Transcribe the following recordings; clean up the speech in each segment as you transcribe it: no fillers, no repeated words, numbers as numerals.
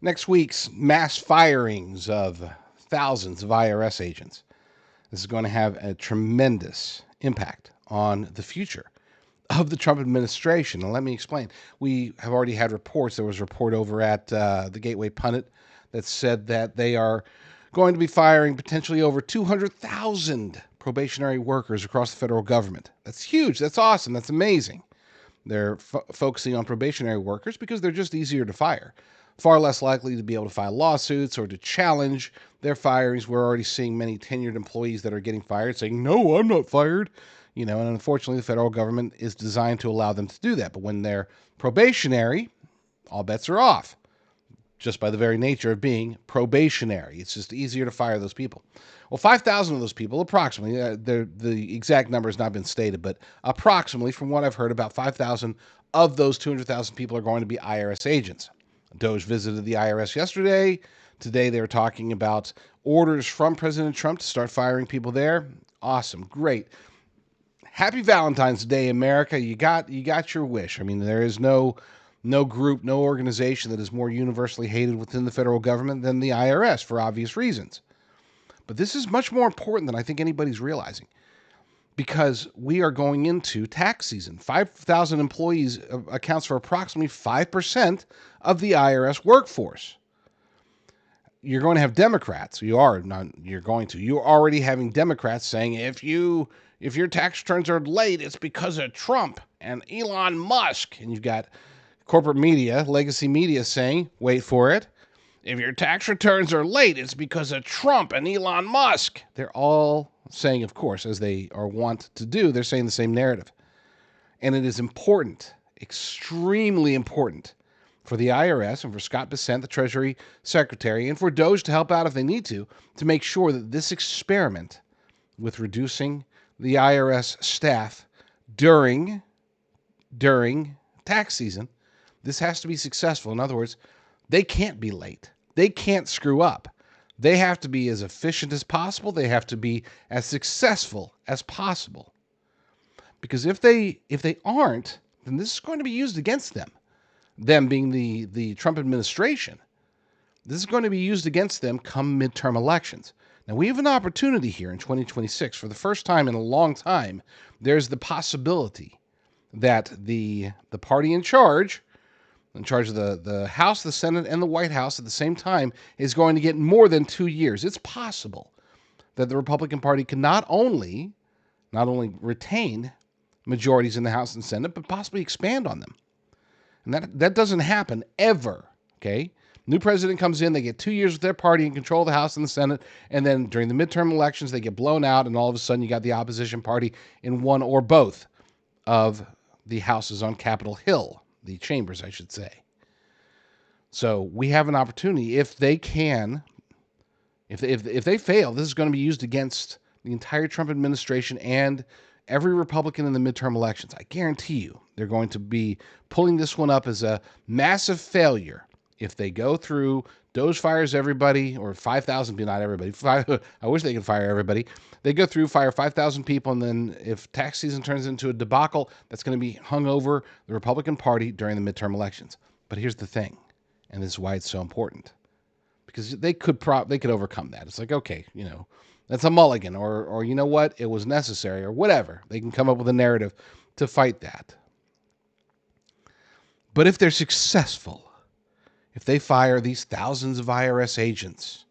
Next week's mass firings of thousands of IRS agents. This is going to have a tremendous impact on the future of the Trump administration. And let me explain. We have already had reports. There was a report over at the Gateway Pundit that said that they are going to be firing potentially over 200,000 probationary workers across the federal government. That's huge. That's awesome. That's amazing. They're focusing on probationary workers because they're just easier to fire. Far less likely to be able to file lawsuits or to challenge their firings. We're already seeing many tenured employees that are getting fired saying, no, I'm not fired. And unfortunately, the federal government is designed to allow them to do that. But when they're probationary, all bets are off, just by the very nature of being probationary. It's just easier to fire those people. Well, 5,000 of those people, approximately, the exact number has not been stated, but approximately, from what I've heard, about 5,000 of those 200,000 people are going to be IRS agents. Doge visited the IRS yesterday. Today they were talking about orders from President Trump to start firing people there. Awesome. Great. Happy Valentine's Day, America. You got your wish. I mean, there is no group, no organization that is more universally hated within the federal government than the IRS for obvious reasons. But this is much more important than I think anybody's realizing, because we are going into tax season. 5,000 employees accounts for approximately 5% of the IRS workforce. You're going to have Democrats. You're already having Democrats saying, if your tax returns are late, it's because of Trump and Elon Musk. And you've got corporate media, legacy media saying, wait for it, if your tax returns are late, it's because of Trump and Elon Musk. They're all saying, of course, as they are wont to do, they're saying the same narrative. And it is important, extremely important, for the IRS and for Scott Bessent, the Treasury Secretary, and for Doge to help out if they need to make sure that this experiment with reducing the IRS staff during tax season, this has to be successful. In other words, they can't be late. They can't screw up. They have to be as efficient as possible. They have to be as successful as possible. Because if they aren't, then this is going to be used against them. Them being the Trump administration. This is going to be used against them come midterm elections. Now, we have an opportunity here in 2026. For the first time in a long time, there's the possibility that the party in charge of the House, the Senate, and the White House at the same time is going to get more than 2 years. It's possible that the Republican Party can not only retain majorities in the House and Senate, but possibly expand on them. And that doesn't happen ever, okay? New president comes in, they get 2 years with their party in control of the House and the Senate, and then during the midterm elections, they get blown out, and all of a sudden you got the opposition party in one or both of the houses on Capitol Hill, the chambers, I should say. So we have an opportunity. If they fail, this is going to be used against the entire Trump administration and every Republican in the midterm elections. I guarantee you they're going to be pulling this one up as a massive failure. If they go through, Doge fires everybody, or 5,000, not everybody. I wish they could fire everybody. They go through, fire 5,000 people, and then if tax season turns into a debacle, that's going to be hung over the Republican Party during the midterm elections. But here's the thing, and this is why it's so important, because they could overcome that. It's like, okay, that's a mulligan, or you know what, it was necessary, or whatever. They can come up with a narrative to fight that. But if they're successful, if they fire these thousands of IRS agents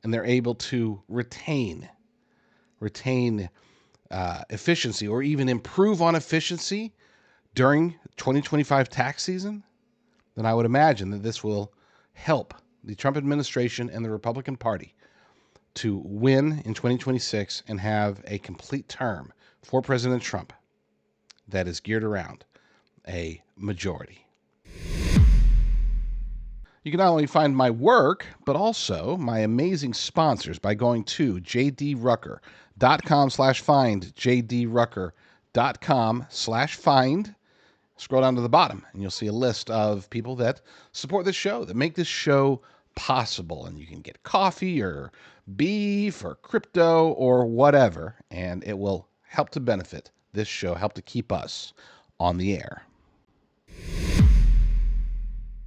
and they're able to retain efficiency or even improve on efficiency during 2025 tax season, then I would imagine that this will help the Trump administration and the Republican Party to win in 2026 and have a complete term for President Trump that is geared around a majority. You can not only find my work, but also my amazing sponsors by going to jdrucker.com/find, jdrucker.com/find. Scroll down to the bottom, and you'll see a list of people that support this show, that make this show possible. And you can get coffee or beef or crypto or whatever, and it will help to benefit this show, help to keep us on the air.